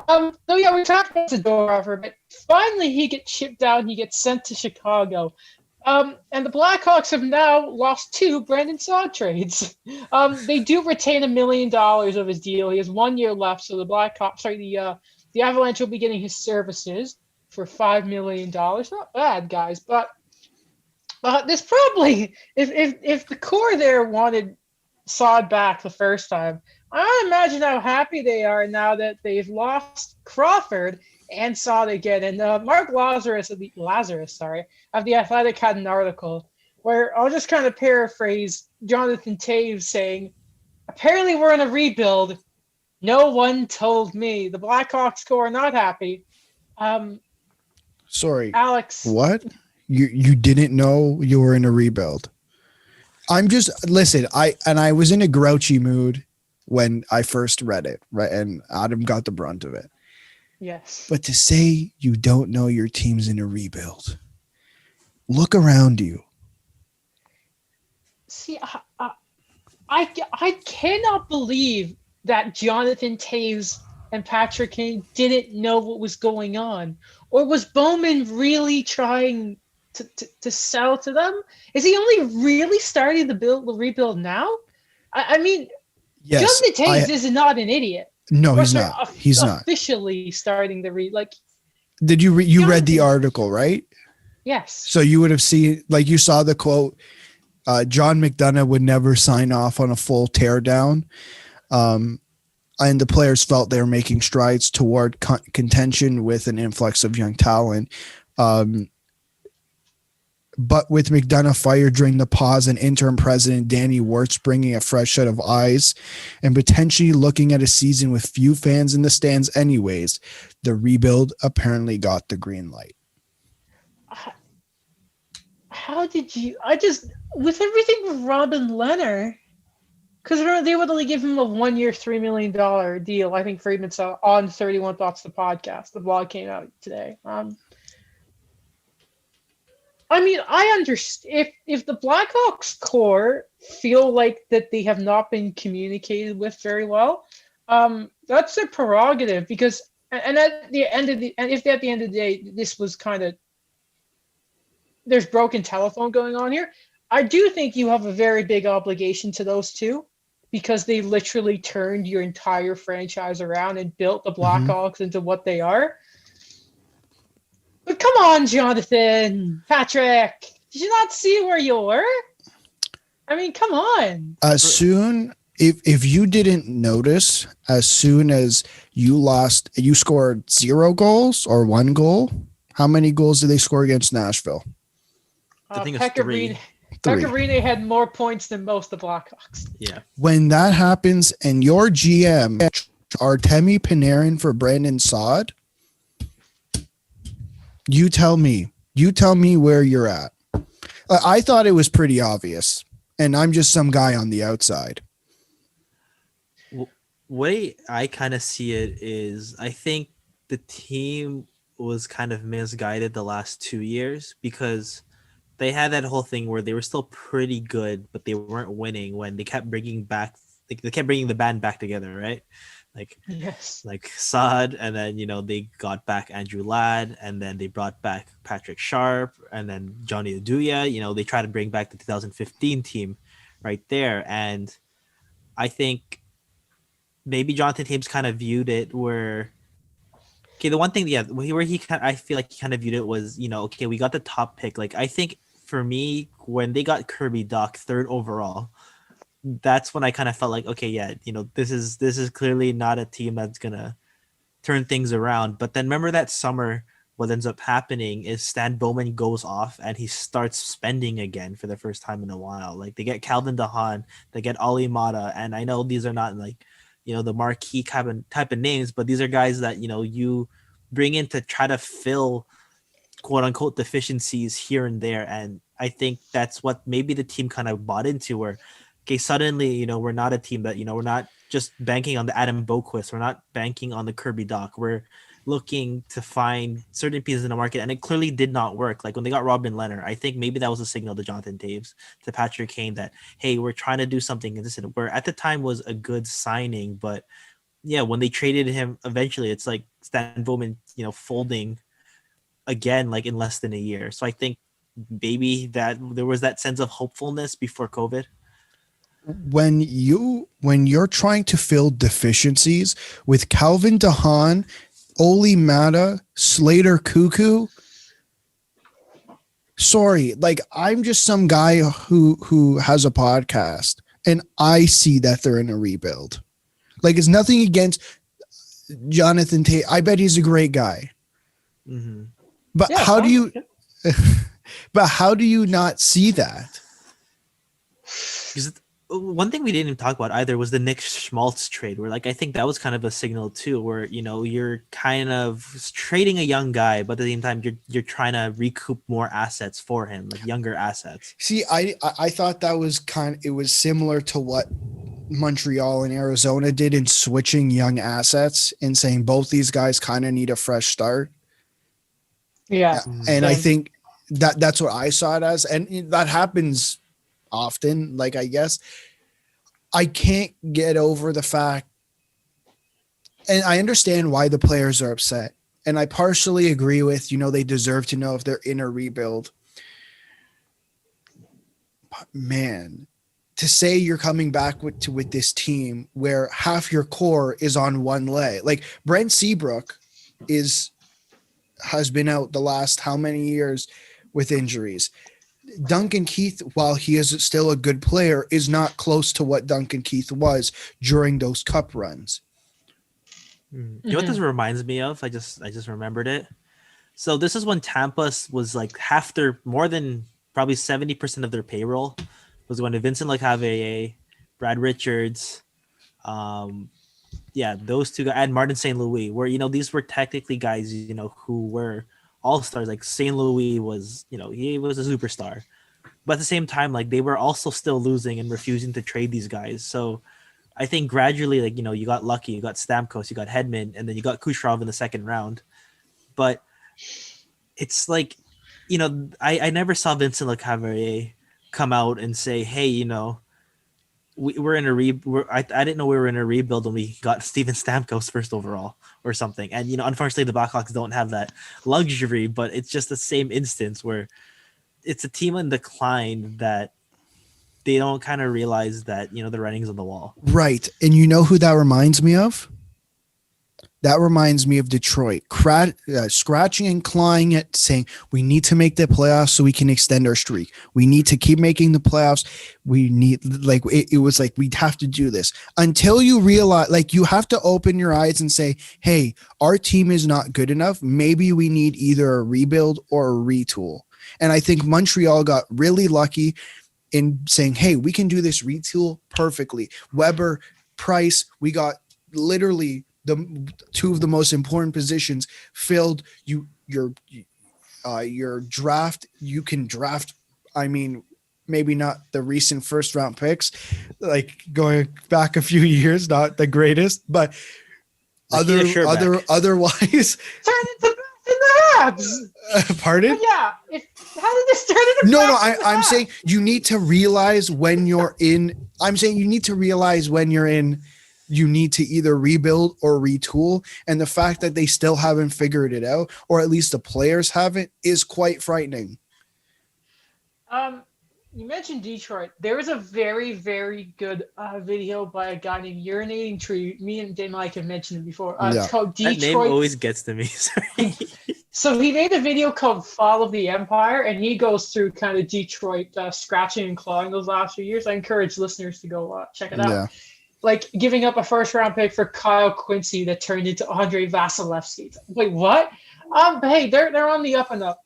So yeah, we talked about Zadorov, but finally he gets shipped out and he gets sent to Chicago. And the Blackhawks have now lost two Brandon Saad trades. They do retain $1 million of his deal. He has 1 year left, so the Avalanche will be getting his services for $5 million. Not bad, guys, but this probably if the core there wanted Saad back the first time, I don't imagine how happy they are now that they've lost Crawford and Saad again. And Mark Lazarus of the Athletic had an article where I'll just kind of paraphrase Jonathan Toews saying, "Apparently we're in a rebuild. No one told me." The Blackhawks core are not happy. Sorry, Alex. What? You didn't know you were in a rebuild? I was in a grouchy mood when I first read it, right? And Adam got the brunt of it. Yes. But to say you don't know your team's in a rebuild, look around you. See, I cannot believe that Jonathan Toews and Patrick Kane didn't know what was going on. Or was Bowman really trying to sell to them? Is he only really starting the rebuild now? I mean, yes, Jonathan Toews is not an idiot. No, he's not. He's not officially starting the Did you read the article, right? Yes. So you would have seen, like, you saw the quote. John McDonough would never sign off on a full teardown. And the players felt they were making strides toward contention with an influx of young talent. But with McDonough fired during the pause and interim president Danny Wirtz bringing a fresh set of eyes and potentially looking at a season with few fans in the stands anyways, the rebuild apparently got the green light. How did you... with everything with Robin Leonard, because they would only give him a 1 year, $3 million deal. I think Friedman saw on 31 Thoughts, the podcast. The blog came out today. I mean, I understand if the Blackhawks core feel like that they have not been communicated with very well, that's their prerogative. Because at the end of the day, this was kind of, there's broken telephone going on here. I do think you have a very big obligation to those two, because they literally turned your entire franchise around and built the Blackhawks into what they are. But come on, Jonathan, Patrick, did you not see where you were? I mean, come on. If you didn't notice, as soon as you scored 0 goals or 1 goal. How many goals did they score against Nashville? I think it's 3. Pekka Rinne had more points than most of the Blackhawks. Yeah. When that happens and your GM Artemi Panarin for Brandon Saad, you tell me where you're at. I thought it was pretty obvious, and I'm just some guy on the outside. Way I kind of see it is, I think the team was kind of misguided the last 2 years, because they had that whole thing where they were still pretty good, but they weren't winning when they kept bringing the band back together, right? Yes. Like Saad, and then they got back Andrew Ladd, and then they brought back Patrick Sharp, and then Johnny Oduya. They tried to bring back the 2015 team right there, and I think maybe Jonathan Toews kind of viewed it where, okay, the one thing, where I feel like he kind of viewed it was, okay, we got the top pick. Like, I think for me, when they got Kirby Dach 3rd overall, that's when I kind of felt like, okay, yeah, this is clearly not a team that's gonna turn things around. But then remember that summer, what ends up happening is Stan Bowman goes off and he starts spending again for the first time in a while. Like, they get Calvin DeHaan, they get Ali Mata, and I know these are not like, the marquee type of names, but these are guys that you bring in to try to fill quote unquote deficiencies here and there. And I think that's what maybe the team kind of bought into, where, okay, suddenly, we're not a team that, we're not just banking on the Adam Boquist. We're not banking on the Kirby Dach. We're looking to find certain pieces in the market, and it clearly did not work. Like when they got Robin Leonard, I think maybe that was a signal to Jonathan Toews, to Patrick Kane, that, hey, we're trying to do something consistent, where at the time was a good signing. But yeah, when they traded him, eventually it's like Stan Bowman, folding again like in less than a year. So I think maybe that there was that sense of hopefulness before COVID. When you're trying to fill deficiencies with Calvin DeHaan, Oli Mata, Slater Cuckoo, sorry, like I'm just some guy who has a podcast and I see that they're in a rebuild. Like it's nothing against Jonathan Toews. I bet he's a great guy. Mm-hmm. But Yeah, how do you but how do you not see that? Because one thing we didn't even talk about either was the Nick Schmaltz trade, where like I think that was kind of a signal too, where you're kind of trading a young guy, but at the same time you're trying to recoup more assets for him, like younger assets. See, I thought that was it was similar to what Montreal and Arizona did in switching young assets and saying both these guys kind of need a fresh start. Yeah. And I think that's what I saw it as. And that happens often. Like, I guess I can't get over the fact, and I understand why the players are upset. And I partially agree with, they deserve to know if they're in a rebuild. But man, to say you're coming back with this team where half your core is on one leg, like Brent Seabrook has been out the last how many years with injuries. Duncan Keith, while he is still a good player, is not close to what Duncan Keith was during those cup runs. You know what this reminds me of? I just remembered it. So this is when Tampa was like more than probably 70% of their payroll was going to Vincent Lecavalier, Brad Richards, those two guys, and Martin St. Louis, where these were technically guys who were all-stars. Like St. Louis was, he was a superstar, but at the same time, like they were also still losing and refusing to trade these guys. So I think gradually, like you got lucky, you got Stamkos, you got Hedman, and then you got Kucherov in the second round. But it's like, I never saw Vincent Lecavalier come out and say, hey, we're in a I didn't know we were in a rebuild when we got Steven Stamkos first overall or something. And unfortunately the Blackhawks don't have that luxury, but it's just the same instance where it's a team in decline that they don't kind of realize that the writing's on the wall. Right. And you know who that reminds me of? That reminds me of Detroit, scratching and clawing it, saying we need to make the playoffs so we can extend our streak. We need to keep making the playoffs. We need, like, it was like, we'd have to do this until you realize, like, you have to open your eyes and say, hey, our team is not good enough. Maybe we need either a rebuild or a retool. And I think Montreal got really lucky in saying, hey, we can do this retool perfectly. Weber, Price, we got literally the two of the most important positions filled. Your draft, you can draft. I mean, maybe not the recent first round picks, like going back a few years, not the greatest, but otherwise. Turn into in the Habs. Pardon? But yeah. How did this turn into? No. I'm saying you need to realize when you're in. You need to either rebuild or retool. And the fact that they still haven't figured it out, or at least the players haven't, is quite frightening. You mentioned Detroit. There was a very, very good video by a guy named Urinating Tree. Me and Dan Mike have mentioned it before. It's called Detroit. That name always gets to me. Sorry. So he made a video called Fall of the Empire, and he goes through kind of Detroit scratching and clawing those last few years. I encourage listeners to go check it out. Yeah. Like giving up a first-round pick for Kyle Quincy that turned into Andre Vasilevsky. Wait, what? But hey, they're on the up and up.